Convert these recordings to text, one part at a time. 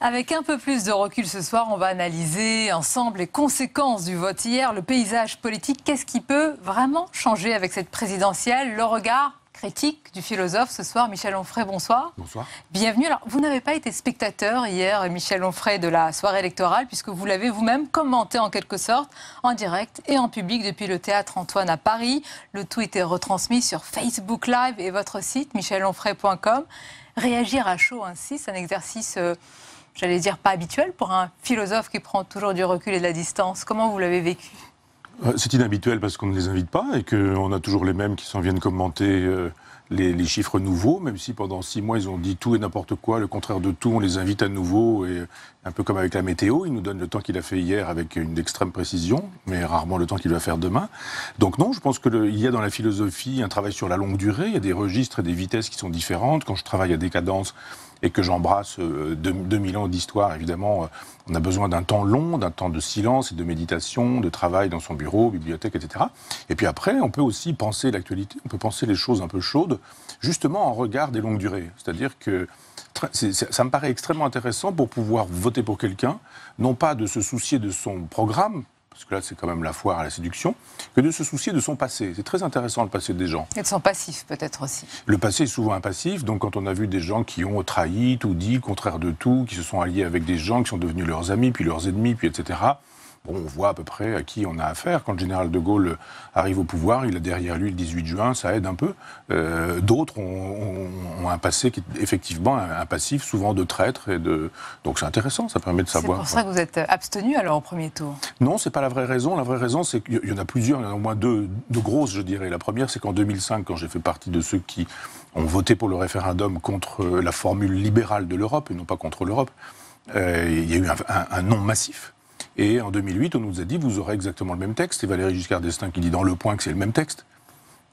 Avec un peu plus de recul ce soir, on va analyser ensemble les conséquences du vote hier, le paysage politique. Qu'est-ce qui peut vraiment changer avec cette présidentielle? Le regard critique du philosophe ce soir, Michel Onfray, bonsoir. Bonsoir. Bienvenue. Alors, vous n'avez pas été spectateur hier, Michel Onfray, de la soirée électorale, puisque vous l'avez vous-même commenté en quelque sorte, en direct et en public depuis le théâtre Antoine à Paris. Le tout était retransmis sur Facebook Live et votre site, michelonfray.com. Réagir à chaud ainsi, c'est un exercice... j'allais dire pas habituel pour un philosophe qui prend toujours du recul et de la distance. Comment vous l'avez vécu? C'est inhabituel parce qu'on ne les invite pas et qu'on a toujours les mêmes qui s'en viennent commenter les chiffres nouveaux, même si pendant 6 mois ils ont dit tout et n'importe quoi, le contraire de tout, on les invite à nouveau, et un peu comme avec la météo, il nous donne le temps qu'il a fait hier avec une extrême précision, mais rarement le temps qu'il va faire demain. Donc non, je pense qu'il y a dans la philosophie un travail sur la longue durée, il y a des registres et des vitesses qui sont différentes. Quand je travaille à Décadence et que j'embrasse 2000 ans d'histoire, évidemment, on a besoin d'un temps long, d'un temps de silence et de méditation, de travail dans son bureau, bibliothèque, etc. Et puis après, on peut aussi penser l'actualité, on peut penser les choses un peu chaudes, justement en regard des longues durées. C'est-à-dire que ça me paraît extrêmement intéressant pour pouvoir voter pour quelqu'un, non pas de se soucier de son programme, parce que là c'est quand même la foire à la séduction, que de se soucier de son passé. C'est très intéressant le passé des gens. Et de son passif peut-être aussi. Le passé est souvent un passif, donc quand on a vu des gens qui ont trahi, tout dit, le contraire de tout, qui se sont alliés avec des gens qui sont devenus leurs amis, puis leurs ennemis, puis etc., bon, on voit à peu près à qui on a affaire. Quand le général de Gaulle arrive au pouvoir, il a derrière lui le 18 juin, ça aide un peu. D'autres ont un passé qui est effectivement un passif, souvent de traître. Donc c'est intéressant, ça permet de savoir. C'est pour ça que vous êtes abstenu alors au premier tour? Non, c'est pas la vraie raison. La vraie raison, c'est qu'il y en a plusieurs, il y en a au moins deux grosses, je dirais. La première, c'est qu'en 2005, quand j'ai fait partie de ceux qui ont voté pour le référendum contre la formule libérale de l'Europe, et non pas contre l'Europe, il y a eu un non massif. Et en 2008, on nous a dit, vous aurez exactement le même texte. C'est Valéry Giscard d'Estaing qui dit dans Le Point que c'est le même texte.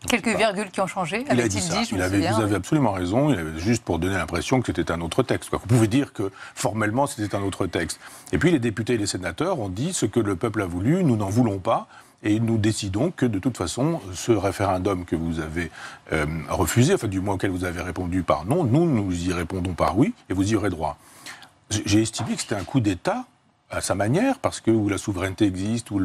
Quelques virgules qui ont changé, il a dit ça. Vous avez absolument raison. Il avait juste pour donner l'impression que c'était un autre texte. Vous pouvez dire que formellement, c'était un autre texte. Et puis les députés et les sénateurs ont dit ce que le peuple a voulu, nous n'en voulons pas. Et nous décidons que de toute façon, ce référendum que vous avez refusé, enfin du moins auquel vous avez répondu par non, nous y répondons par oui, et vous y aurez droit. J'ai estimé que c'était un coup d'État à sa manière, parce que où la souveraineté existe, où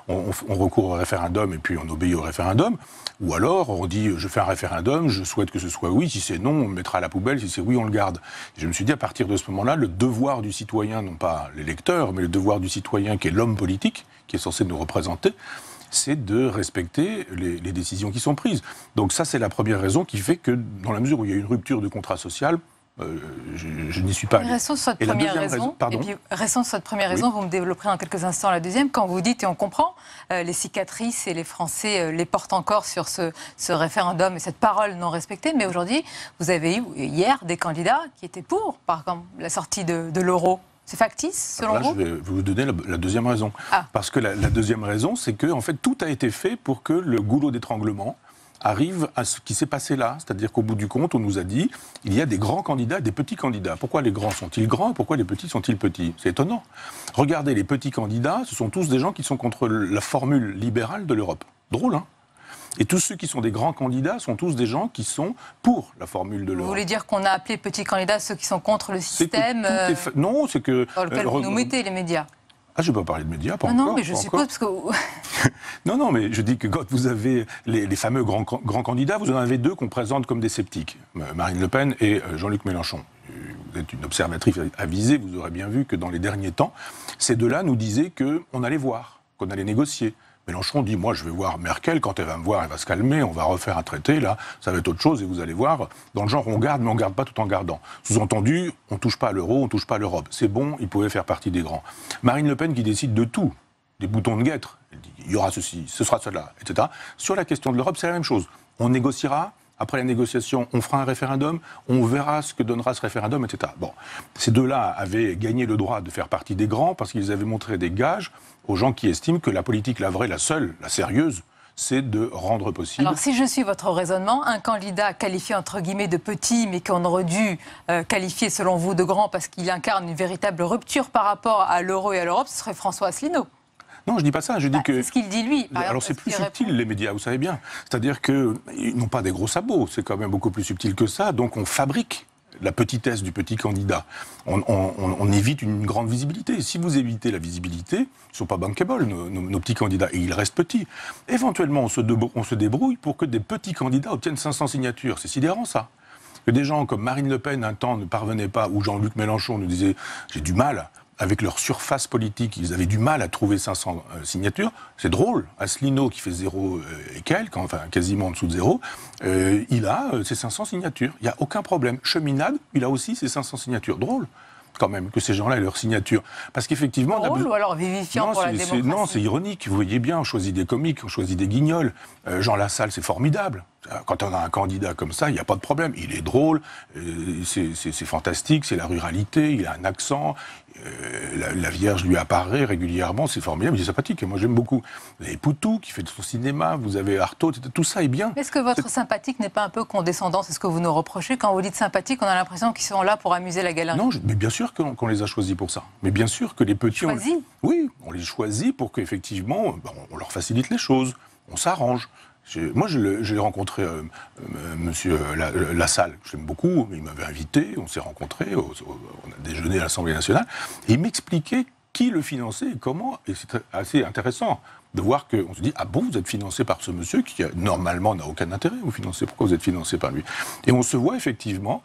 on recourt au référendum et puis on obéit au référendum, ou alors on dit je fais un référendum, je souhaite que ce soit oui, si c'est non, on le mettra à la poubelle, si c'est oui, on le garde. Et je me suis dit à partir de ce moment-là, le devoir du citoyen, non pas l'électeur, mais le devoir du citoyen qui est l'homme politique, qui est censé nous représenter, c'est de respecter les décisions qui sont prises. Donc ça, c'est la première raison qui fait que dans la mesure où il y a une rupture de contrat social, je n'y suis pas allé. Restons sur cette première raison. Et puis, restons sur cette première raison, vous me développerez en quelques instants la deuxième. Quand vous dites, et on comprend, les cicatrices et les Français les portent encore sur ce référendum et cette parole non respectée. Mais aujourd'hui, vous avez eu hier des candidats qui étaient pour, par exemple, la sortie de l'euro. C'est factice, selon vous? Je vais vous donner la deuxième raison. Parce que la deuxième raison, c'est que en fait, tout a été fait pour que le goulot d'étranglement arrive à ce qui s'est passé là. C'est-à-dire qu'au bout du compte, on nous a dit il y a des grands candidats et des petits candidats. Pourquoi les grands sont-ils grands et pourquoi les petits sont-ils petits? C'est étonnant. Regardez, les petits candidats, ce sont tous des gens qui sont contre la formule libérale de l'Europe. Drôle, hein? Et tous ceux qui sont des grands candidats sont tous des gens qui sont pour la formule de l'Europe. Vous voulez dire qu'on a appelé petits candidats ceux qui sont contre le système Non, c'est que... Dans lequel vous nous mettez, les médias. Ah, je ne vais pas parler de médias, pas encore. Non, mais je suppose parce que... Non, mais je dis que quand vous avez les fameux grands candidats, vous en avez deux qu'on présente comme des sceptiques, Marine Le Pen et Jean-Luc Mélenchon. Vous êtes une observatrice avisée, vous aurez bien vu que dans les derniers temps, ces deux-là nous disaient qu'on allait voir, qu'on allait négocier. Mélenchon dit, moi je vais voir Merkel, quand elle va me voir, elle va se calmer, on va refaire un traité, là, ça va être autre chose, et vous allez voir, dans le genre, on garde, mais on ne garde pas tout en gardant. Sous-entendu, on ne touche pas à l'euro, on ne touche pas à l'Europe. C'est bon, il pouvait faire partie des grands. Marine Le Pen qui décide de tout, des boutons de guêtre, elle dit, il y aura ceci, ce sera cela, etc. Sur la question de l'Europe, c'est la même chose. On négociera, après la négociation, on fera un référendum, on verra ce que donnera ce référendum, etc. Bon, ces deux-là avaient gagné le droit de faire partie des grands parce qu'ils avaient montré des gages aux gens qui estiment que la politique, la vraie, la seule, la sérieuse, c'est de rendre possible... Alors, si je suis votre raisonnement, un candidat qualifié entre guillemets de petit, mais qu'on aurait dû qualifier selon vous de grand parce qu'il incarne une véritable rupture par rapport à l'euro et à l'Europe, ce serait François Asselineau. Non, je dis pas ça, je dis que... C'est ce qu'il dit lui. Alors c'est plus subtil, les médias, vous savez bien. C'est-à-dire qu'ils n'ont pas des gros sabots, c'est quand même beaucoup plus subtil que ça, donc on fabrique la petitesse du petit candidat. On évite une grande visibilité. Si vous évitez la visibilité, ils ne sont pas bankable, nos petits candidats, et ils restent petits. Éventuellement, on se débrouille pour que des petits candidats obtiennent 500 signatures. C'est sidérant, ça. Que des gens comme Marine Le Pen, un temps, ne parvenaient pas, ou Jean-Luc Mélenchon nous disait « j'ai du mal ». Avec leur surface politique, ils avaient du mal à trouver 500 signatures. C'est drôle. Asselineau, qui fait 0 et quelques, enfin quasiment en dessous de 0, il a ses 500 signatures. Il n'y a aucun problème. Cheminade, il a aussi ses 500 signatures. Drôle, quand même, que ces gens-là aient leurs signatures. Parce qu'effectivement... Drôle ou alors vivifiant pour la démocratie? Non, c'est ironique. Vous voyez bien, on choisit des comiques, on choisit des guignols. Jean Lassalle, c'est formidable. Quand on a un candidat comme ça, il n'y a pas de problème. Il est drôle, c'est fantastique, c'est la ruralité, il a un accent, la Vierge lui apparaît régulièrement, c'est formidable, il est sympathique, et moi j'aime beaucoup. Vous avez Poutou qui fait de son cinéma, vous avez Artaud, tout ça est bien. Est-ce que votre sympathique n'est pas un peu condescendant? C'est ce que vous nous reprochez. Quand vous dites sympathique, on a l'impression qu'ils sont là pour amuser la galerie. Non, mais bien sûr qu'on les a choisis pour ça. Mais bien sûr que les petits... Choisis? Oui, on les choisit pour qu'effectivement, on leur facilite les choses, on s'arrange. Moi, j'ai rencontré monsieur Lassalle, je l'aime beaucoup, il m'avait invité, on s'est rencontrés, on a déjeuné à l'Assemblée nationale, et il m'expliquait qui le finançait et comment, et c'est assez intéressant de voir qu'on se dit « Ah bon, vous êtes financé par ce monsieur qui, normalement, n'a aucun intérêt à vous financer, pourquoi vous êtes financé par lui ?» Et on voit effectivement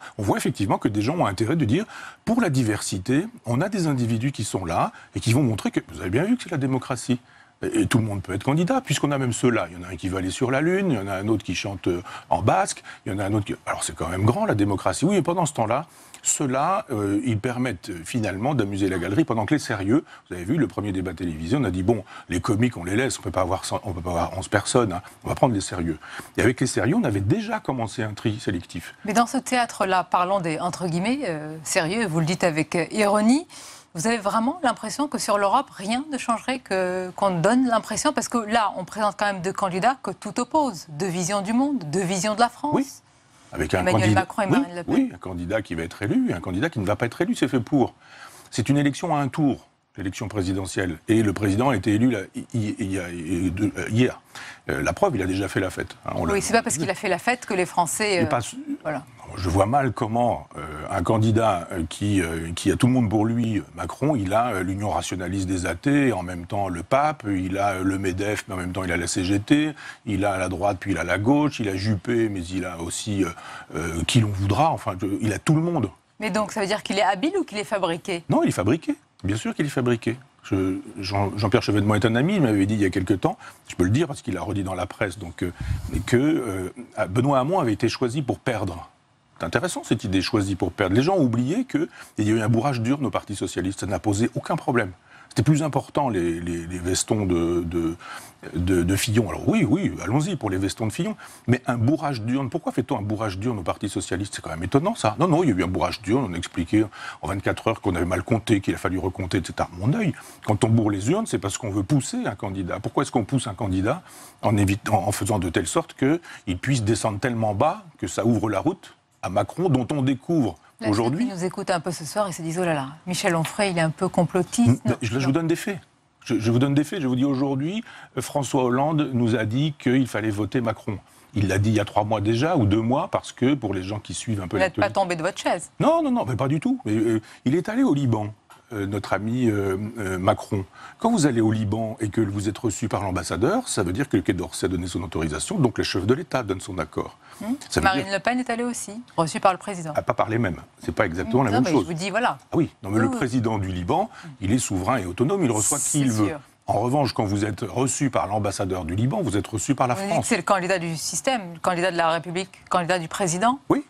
que des gens ont intérêt de dire « Pour la diversité, on a des individus qui sont là et qui vont montrer que, vous avez bien vu que c'est la démocratie. » Et tout le monde peut être candidat, puisqu'on a même ceux-là. Il y en a un qui va aller sur la Lune, il y en a un autre qui chante en basque, il y en a un autre qui... Alors c'est quand même grand, la démocratie. Oui, et pendant ce temps-là, ceux-là, ils permettent finalement d'amuser la galerie, pendant que les sérieux, vous avez vu, le premier débat télévisé, on a dit, bon, les comiques, on les laisse, on ne peut pas avoir 11 personnes, hein, on va prendre les sérieux. Et avec les sérieux, on avait déjà commencé un tri sélectif. Mais dans ce théâtre-là, parlons des, entre guillemets, sérieux, vous le dites avec ironie, vous avez vraiment l'impression que sur l'Europe, rien ne changerait, qu'on donne l'impression, parce que là, on présente quand même deux candidats que tout oppose, deux visions du monde, deux visions de la France. Oui, avec un Emmanuel candidat, Macron et Marine Le Pen. Oui, un candidat qui va être élu et un candidat qui ne va pas être élu, c'est fait pour. C'est une élection à un tour, l'élection présidentielle, et le président a été élu hier. La preuve, il a déjà fait la fête. Hein, oui, c'est pas parce qu'il a fait la fête que les Français... Voilà. Je vois mal comment un candidat qui a tout le monde pour lui, Macron, il a l'Union rationaliste des athées, en même temps le pape, il a le MEDEF, mais en même temps il a la CGT, il a la droite, puis il a la gauche, il a Juppé, mais il a aussi qui l'on voudra, enfin, il a tout le monde. Mais donc, ça veut dire qu'il est habile ou qu'il est fabriqué? Non, il est fabriqué. Bien sûr qu'il est fabriqué. Jean-Pierre Chevènement est un ami, il m'avait dit il y a quelque temps, je peux le dire parce qu'il a redit dans la presse, donc, que Benoît Hamon avait été choisi pour perdre. C'est intéressant cette idée, choisie pour perdre. Les gens ont oublié qu'il y a eu un bourrage d'urne au Parti socialiste, ça n'a posé aucun problème. C'était plus important les vestons de Fillon. Alors oui, allons-y pour les vestons de Fillon. Mais un bourrage d'urne, pourquoi fait-on un bourrage d'urne au Parti socialiste? C'est quand même étonnant ça. Non, il y a eu un bourrage d'urne, on a expliqué en 24 heures qu'on avait mal compté, qu'il a fallu recompter, etc. Mon œil, quand on bourre les urnes, c'est parce qu'on veut pousser un candidat. Pourquoi est-ce qu'on pousse un candidat en faisant de telle sorte qu'il puisse descendre tellement bas que ça ouvre la route à Macron, dont on découvre aujourd'hui... Ils nous écoutent un peu ce soir et se disent « Oh là là, Michel Onfray, il est un peu complotiste. » Je vous donne des faits. Je vous donne des faits. Je vous dis aujourd'hui, François Hollande nous a dit qu'il fallait voter Macron. Il l'a dit il y a 3 mois déjà, ou 2 mois, parce que pour les gens qui suivent un peu... Vous n'êtes pas tombé de votre chaise? Non, mais pas du tout. Mais, il est allé au Liban. Notre ami Macron. Quand vous allez au Liban et que vous êtes reçu par l'ambassadeur, ça veut dire que le Quai d'Orsay a donné son autorisation, donc le chef de l'État donne son accord. Marine Le Pen est allée aussi, reçue par le président. Pas par les mêmes. C'est pas exactement la même chose. Je vous dis, voilà. Ah oui, non, mais le président du Liban, il est souverain et autonome, il reçoit qui il veut. En revanche, quand vous êtes reçu par l'ambassadeur du Liban, vous êtes reçu par la France. C'est le candidat du système, le candidat de la République, le candidat du président. Oui.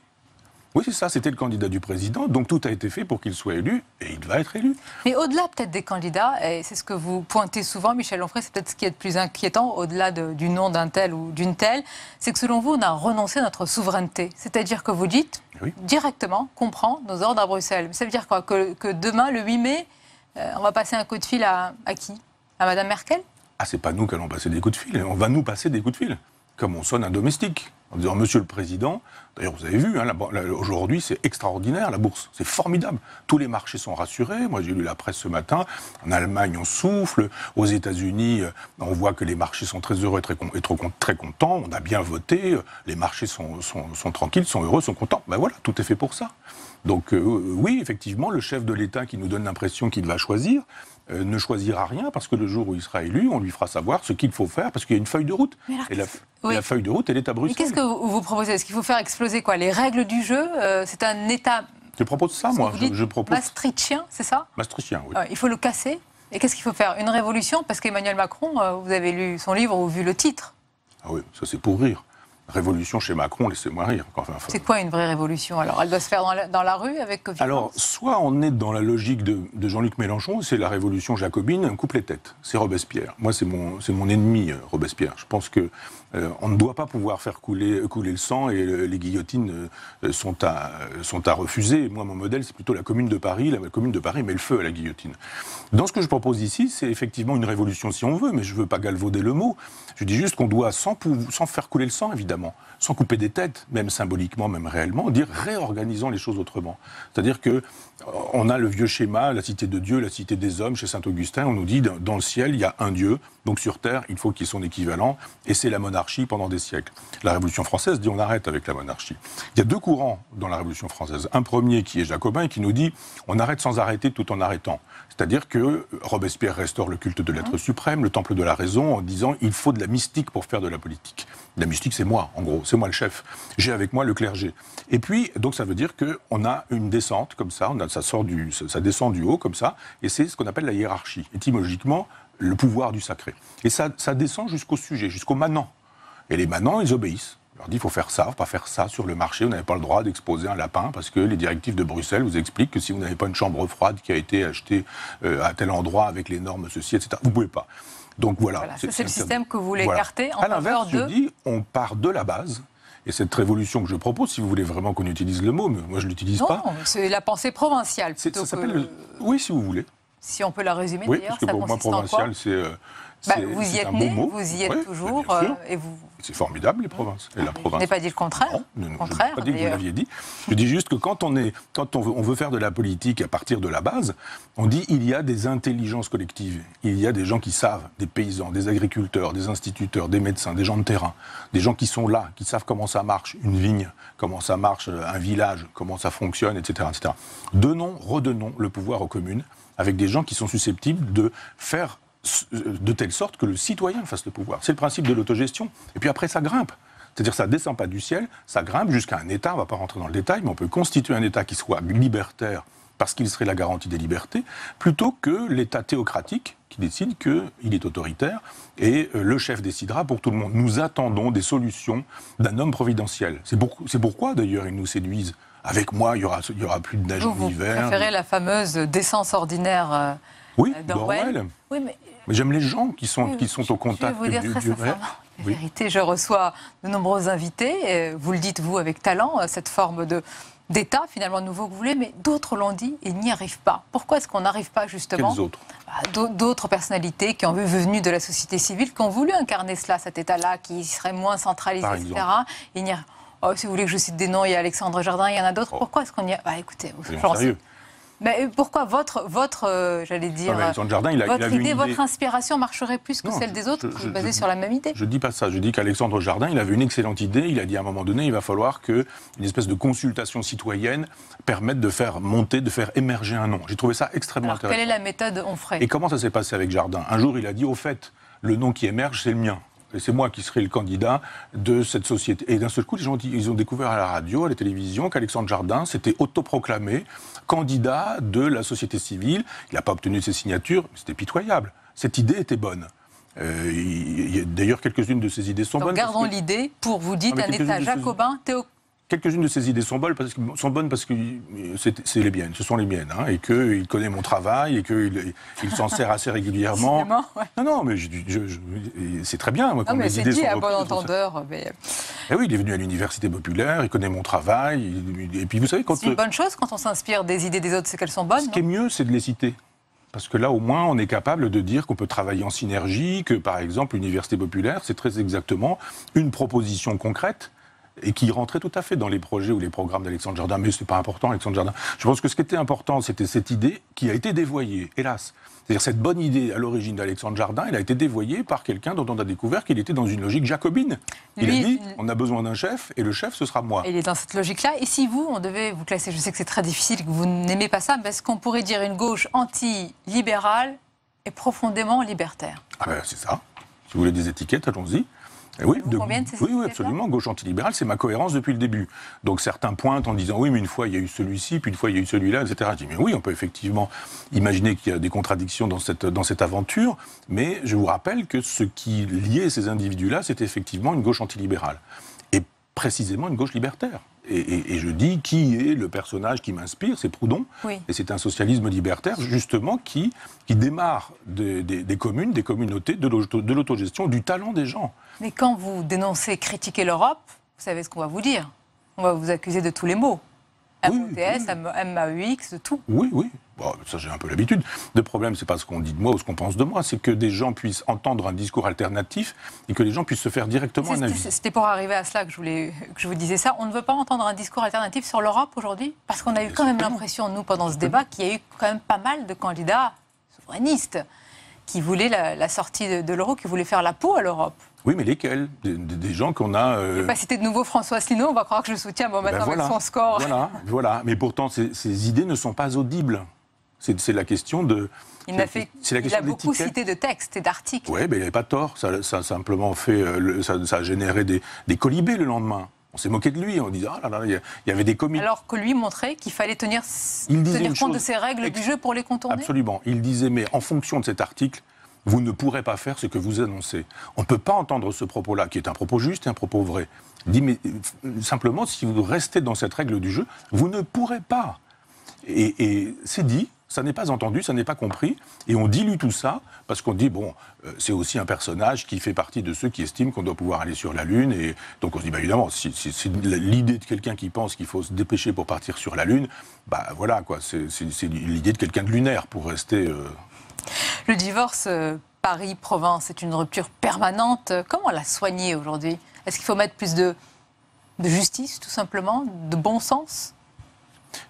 Oui, c'est ça, c'était le candidat du président, donc tout a été fait pour qu'il soit élu, et il va être élu. Mais au-delà peut-être des candidats, et c'est ce que vous pointez souvent, Michel Onfray, c'est peut-être ce qui est le plus inquiétant, au-delà du nom d'un tel ou d'une telle, c'est que selon vous, on a renoncé à notre souveraineté. C'est-à-dire que vous dites, directement, qu'on prend nos ordres à Bruxelles. Ça veut dire quoi? Que demain, le 8 mai, on va passer un coup de fil à qui? À Madame Merkel? Ah, c'est pas nous qui allons passer des coups de fil, on va nous passer des coups de fil, comme on sonne un domestique. en disant « Monsieur le Président », d'ailleurs vous avez vu, hein, aujourd'hui c'est extraordinaire la bourse, c'est formidable. Tous les marchés sont rassurés, moi j'ai lu la presse ce matin, en Allemagne on souffle, aux États-Unis on voit que les marchés sont très heureux et très contents, on a bien voté, les marchés sont tranquilles, sont heureux, sont contents. Ben voilà, tout est fait pour ça. Donc oui, effectivement, le chef de l'État qui nous donne l'impression qu'il va choisir, ne choisira rien parce que le jour où il sera élu, on lui fera savoir ce qu'il faut faire parce qu'il y a une feuille de route. Et la feuille de route, elle est à Bruxelles. Qu'est-ce que vous proposez? Est-ce qu'il faut faire exploser quoi? Les règles du jeu? C'est un État... Je propose ça, moi. Je propose... Maastrichtien, c'est ça? Maastrichtien, oui. Il faut le casser. Et qu'est-ce qu'il faut faire? Une révolution? Parce qu'Emmanuel Macron, vous avez lu son livre ou vu le titre? Ah oui, ça c'est pour rire. Révolution chez Macron, laissez-moi rire. Enfin, c'est quoi une vraie révolution? Alors, elle doit se faire dans la rue avec violence? Alors, soit on est dans la logique de Jean-Luc Mélenchon, c'est la révolution jacobine, on coupe les têtes. C'est Robespierre. Moi, c'est mon ennemi, Robespierre. Je pense que on ne doit pas pouvoir faire couler le sang et les guillotines sont à refuser. Moi, mon modèle, c'est plutôt la Commune de Paris. La Commune de Paris met le feu à la guillotine. Dans ce que je propose ici, c'est effectivement une révolution si on veut, mais je ne veux pas galvauder le mot. Je dis juste qu'on doit, sans faire couler le sang, évidemment, sans couper des têtes, même symboliquement, même réellement, dire réorganisons les choses autrement. C'est-à-dire que on a le vieux schéma, la cité de Dieu, la cité des hommes, chez Saint-Augustin, on nous dit dans le ciel, il y a un Dieu, donc sur terre, il faut qu'il y ait son équivalent, et c'est la monarchie pendant des siècles. La Révolution française dit on arrête avec la monarchie. Il y a deux courants dans la Révolution française. Un premier qui est jacobin et qui nous dit on arrête sans arrêter tout en arrêtant. C'est-à-dire que Robespierre restaure le culte de l'être suprême, le temple de la raison, en disant il faut de la mystique pour faire de la politique. La mystique, c'est moi, en gros, c'est moi le chef. J'ai avec moi le clergé. Et puis, donc ça veut dire qu'on a une descente comme ça, ça descend du haut comme ça, et c'est ce qu'on appelle la hiérarchie. Étymologiquement, le pouvoir du sacré. Et ça descend jusqu'au sujet, jusqu'au manant. Et les manants, ils obéissent. On leur dit, il faut faire ça, il ne faut pas faire ça sur le marché, vous n'avez pas le droit d'exposer un lapin, parce que les directives de Bruxelles vous expliquent que si vous n'avez pas une chambre froide qui a été achetée à tel endroit avec les normes ceci, etc., vous ne pouvez pas. Donc voilà. C'est le système que vous voulez écarter en faveur de... Je dis, on part de la base. Et cette révolution que je propose, si vous voulez vraiment qu'on utilise le mot, mais moi je ne l'utilise pas. Non, c'est la pensée provinciale plutôt Oui, si vous voulez. Si on peut la résumer oui, d'ailleurs, parce que pour moi, provincial, vous y êtes né, vous y êtes toujours, et vous... C'est formidable, les provinces. Et la province. Je n'ai pas dit le contraire. Non, je n'ai pas dit que vous l'aviez dit. Je dis juste que quand on veut faire de la politique à partir de la base, on dit il y a des intelligences collectives. Il y a des gens qui savent, des paysans, des agriculteurs, des instituteurs, des médecins, des gens de terrain, des gens qui sont là, qui savent comment ça marche, une vigne, comment ça marche, un village, comment ça fonctionne, etc., etc. Redonnons le pouvoir aux communes avec des gens qui sont susceptibles de faire de telle sorte que le citoyen fasse le pouvoir. C'est le principe de l'autogestion. Et puis après, ça grimpe. C'est-à-dire ça ne descend pas du ciel, ça grimpe jusqu'à un État, on ne va pas rentrer dans le détail, mais on peut constituer un État qui soit libertaire parce qu'il serait la garantie des libertés, plutôt que l'État théocratique qui décide qu'il est autoritaire et le chef décidera pour tout le monde. Nous attendons des solutions d'un homme providentiel. C'est pourquoi, d'ailleurs, ils nous séduisent. Avec moi, il y aura plus de neige en hiver. Vous préférez la fameuse décence ordinaire d'Orwell. Oui, mais j'aime les gens qui sont au contact du réel. En vérité, je reçois de nombreux invités, vous le dites vous avec talent, cette forme d'État finalement nouveau que vous voulez, mais d'autres l'ont dit et n'y arrivent pas. Pourquoi est-ce qu'on n'arrive pas justement? Quels autres? D'autres personnalités qui ont venues de la société civile, qui ont voulu incarner cet État-là, qui serait moins centralisé, etc. Et n'y arrivent. Si vous voulez que je cite des noms, il y a Alexandre Jardin, il y en a d'autres. Pourquoi est-ce qu'on y a... écoutez, sérieux. Mais pourquoi j'allais dire, votre idée, votre inspiration marcherait plus que celle des autres, qui est basée sur la même idée? Je ne dis pas ça. Je dis qu'Alexandre Jardin, il avait une excellente idée. Il a dit à un moment donné, il va falloir qu'une espèce de consultation citoyenne permette de faire monter, de faire émerger un nom. J'ai trouvé ça extrêmement intéressant. Quelle est la méthode Onfray? Et comment ça s'est passé avec Jardin? Un jour, il a dit, au fait, le nom qui émerge, c'est le mien. Et c'est moi qui serai le candidat de cette société. Et d'un seul coup, les gens ils ont découvert à la radio, à la télévision, qu'Alexandre Jardin s'était autoproclamé candidat de la société civile. Il n'a pas obtenu ses signatures, mais c'était pitoyable. Cette idée était bonne. D'ailleurs, quelques-unes de ces idées sont bonnes. Gardons l'idée pour, vous dites, un État jacobin, Quelques-unes de ces idées sont bonnes parce que c'est les miennes, ce sont les miennes, hein, et qu'il connaît mon travail et qu'il s'en sert assez régulièrement. Non, mais c'est très bien. Moi, quand mes idées dit sont à bon entendeur. Eh oui, il est venu à l'université populaire, il connaît mon travail, et puis vous savez c'est une bonne chose quand on s'inspire des idées des autres, c'est qu'elles sont bonnes. Ce qui est mieux, c'est de les citer. Parce que là, au moins, on est capable de dire qu'on peut travailler en synergie, que par exemple, l'université populaire, c'est très exactement une proposition concrète et qui rentrait tout à fait dans les projets ou les programmes d'Alexandre Jardin, mais ce n'est pas important, Alexandre Jardin. Je pense que ce qui était important, c'était cette idée qui a été dévoyée, hélas. C'est-à-dire cette bonne idée à l'origine d'Alexandre Jardin, elle a été dévoyée par quelqu'un dont on a découvert qu'il était dans une logique jacobine. Il a dit, on a besoin d'un chef, et le chef, ce sera moi. Il est dans cette logique-là. Et si vous, on devait vous classer, je sais que c'est très difficile, que vous n'aimez pas ça, mais est-ce qu'on pourrait dire une gauche anti-libérale et profondément libertaire? Ah ben c'est ça. Si vous voulez des étiquettes, allons-y. Oui, oui, absolument. Gauche antilibérale, c'est ma cohérence depuis le début. Donc certains pointent en disant oui, mais une fois il y a eu celui-ci, puis une fois il y a eu celui-là, etc. Je dis mais oui, on peut effectivement imaginer qu'il y a des contradictions dans cette aventure, mais je vous rappelle que ce qui liait ces individus-là, c'était effectivement une gauche antilibérale. Et précisément une gauche libertaire. Et je dis qui est le personnage qui m'inspire, c'est Proudhon. Oui. Et c'est un socialisme libertaire, justement, qui démarre des communes, des communautés, de l'autogestion, du talent des gens. Mais quand vous dénoncez, critiquez l'Europe, vous savez ce qu'on va vous dire. On va vous accuser de tous les maux. MOTS, MAUX, de tout. Oui, oui. Bon, ça, j'ai un peu l'habitude. Le problème, c'est pas ce qu'on dit de moi ou ce qu'on pense de moi, c'est que des gens puissent entendre un discours alternatif et que les gens puissent se faire directement un avis. C'était pour arriver à cela que je vous disais ça. On ne veut pas entendre un discours alternatif sur l'Europe aujourd'hui? Parce qu'on a eu quand même l'impression, nous, pendant ce débat, qu'il y a eu quand même pas mal de candidats souverainistes qui voulaient la sortie de l'euro, qui voulaient faire la peau à l'Europe. Oui, mais lesquels? Des gens qu'on a... Je ne vais pas citer de nouveau François Asselineau, on va croire que je le soutiens bon matin avec son score. Voilà. Mais pourtant, ces idées ne sont pas audibles. C'est la question de... Il a beaucoup cité de textes et d'articles. Oui, mais il n'avait pas tort. Ça a simplement fait... ça a généré des colibés le lendemain. On s'est moqué de lui, on disait ah là là, il y avait des comiques. Alors que lui montrait qu'il fallait tenir compte de ces règles du jeu pour les contourner. Absolument. Il disait mais en fonction de cet article, vous ne pourrez pas faire ce que vous annoncez. On ne peut pas entendre ce propos-là, qui est un propos juste et un propos vrai. Il dit mais simplement si vous restez dans cette règle du jeu, vous ne pourrez pas. Et c'est dit. Ça n'est pas entendu, ça n'est pas compris, et on dilue tout ça parce qu'on dit, bon, c'est aussi un personnage qui fait partie de ceux qui estiment qu'on doit pouvoir aller sur la Lune, et donc on se dit, bah évidemment, si c'est l'idée de quelqu'un qui pense qu'il faut se dépêcher pour partir sur la Lune, bah voilà, quoi, c'est l'idée de quelqu'un de lunaire pour rester... Le divorce Paris-Provence est une rupture permanente. Comment la soigner aujourd'hui? Est-ce qu'il faut mettre plus de justice, tout simplement, de bon sens?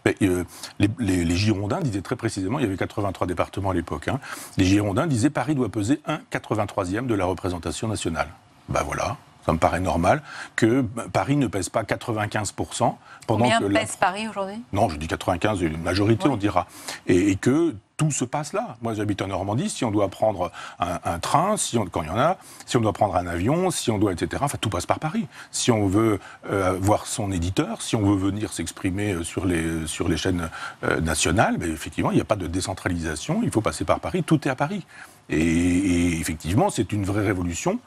Mais, les Girondins disaient très précisément, il y avait 83 départements à l'époque, hein, les Girondins disaient Paris doit peser 1/83e de la représentation nationale. Ben voilà, ça me paraît normal que Paris ne pèse pas 95%. Combien pèse Paris aujourd'hui? Non, je dis 95, une majorité oui. On dira. Et que tout se passe là. Moi, j'habite en Normandie. Si on doit prendre un train, quand il y en a, si on doit prendre un avion, si on doit, etc. Enfin, tout passe par Paris. Si on veut voir son éditeur, si on veut venir s'exprimer sur les chaînes nationales, ben, effectivement, il n'y a pas de décentralisation. Il faut passer par Paris. Tout est à Paris. Et effectivement, c'est une vraie révolution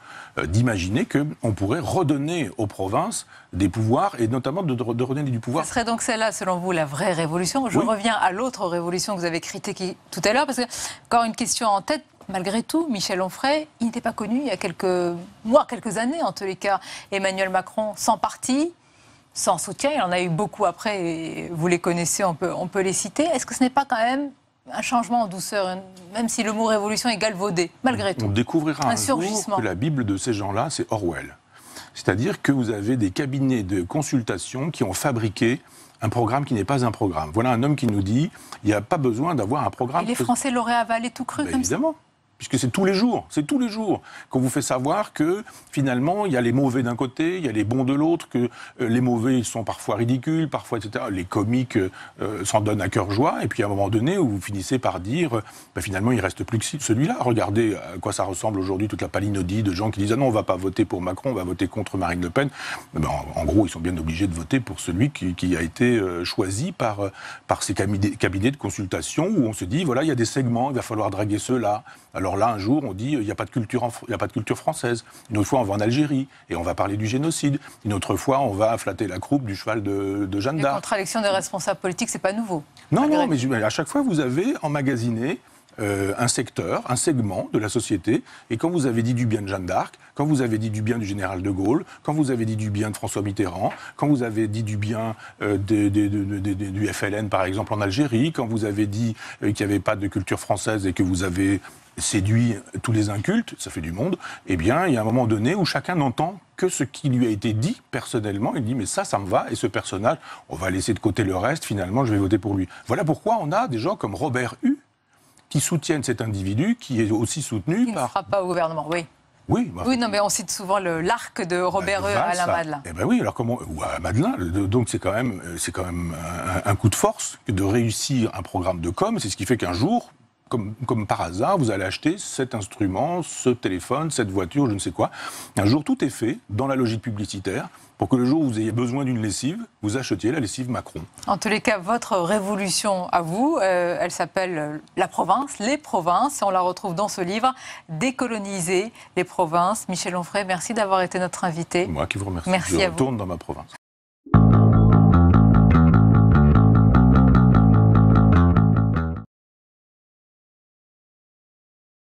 d'imaginer qu'on pourrait redonner aux provinces des pouvoirs, et notamment de redonner du pouvoir. Ce serait donc celle-là, selon vous, la vraie révolution? Je reviens à l'autre révolution que vous avez critiquée tout à l'heure, parce que, encore une question en tête, malgré tout, Michel Onfray, il n'était pas connu il y a quelques mois, quelques années en tous les cas. Emmanuel Macron, sans parti, sans soutien, il en a eu beaucoup après, et vous les connaissez, on peut les citer. Est-ce que ce n'est pas quand même un changement en douceur, même si le mot révolution est galvaudé, malgré tout? On découvrira un jour que la Bible de ces gens-là, c'est Orwell. C'est-à-dire que vous avez des cabinets de consultation qui ont fabriqué un programme qui n'est pas un programme. Voilà un homme qui nous dit il n'y a pas besoin d'avoir un programme. Et les Français l'auraient avalé tout cru comme évidemment. Ça? Puisque c'est tous les jours qu'on vous fait savoir que finalement il y a les mauvais d'un côté, il y a les bons de l'autre, que les mauvais ils sont parfois ridicules, parfois etc. Les comiques s'en donnent à cœur joie, et puis à un moment donné où vous finissez par dire finalement il ne reste plus que celui-là. Regardez à quoi ça ressemble aujourd'hui toute la palinodie de gens qui disent ah non on ne va pas voter pour Macron, on va voter contre Marine Le Pen. En gros ils sont bien obligés de voter pour celui qui a été choisi par ces cabinets de consultation où on se dit voilà il y a des segments, il va falloir draguer ceux-là. Alors là, un jour, on dit il n'y a pas de culture française. Une autre fois, on va en Algérie et on va parler du génocide. Une autre fois, on va flatter la croupe du cheval de Jeanne d'Arc. La contradiction des responsables politiques, c'est pas nouveau. Non, mais à chaque fois, vous avez emmagasiné un secteur, un segment de la société. Et quand vous avez dit du bien de Jeanne d'Arc, quand vous avez dit du bien du général de Gaulle, quand vous avez dit du bien de François Mitterrand, quand vous avez dit du bien du FLN, par exemple, en Algérie, quand vous avez dit qu'il n'y avait pas de culture française et que vous avez séduit tous les incultes, ça fait du monde, eh bien, il y a un moment donné où chacun n'entend que ce qui lui a été dit personnellement. Il dit, mais ça me va, et ce personnage, on va laisser de côté le reste, finalement, je vais voter pour lui. Voilà pourquoi on a des gens comme Robert Hue qui soutiennent cet individu, qui est aussi soutenu par... Il ne sera pas au gouvernement, oui. Oui, oui, non, mais on cite souvent l'arc de Robert Hue à Alain Madelin. Eh ben oui, alors comment, ou à Madelin, donc c'est quand même un coup de force de réussir un programme de com. C'est ce qui fait qu'un jour, comme par hasard, vous allez acheter cet instrument, ce téléphone, cette voiture, je ne sais quoi. Un jour, tout est fait dans la logique publicitaire pour que le jour où vous ayez besoin d'une lessive, vous achetiez la lessive Macron. En tous les cas, votre révolution à vous, elle s'appelle La Province, les provinces, et on la retrouve dans ce livre, Décoloniser les provinces. Michel Onfray, merci d'avoir été notre invité. Moi qui vous remercie. Merci je à vous. retourne dans ma province.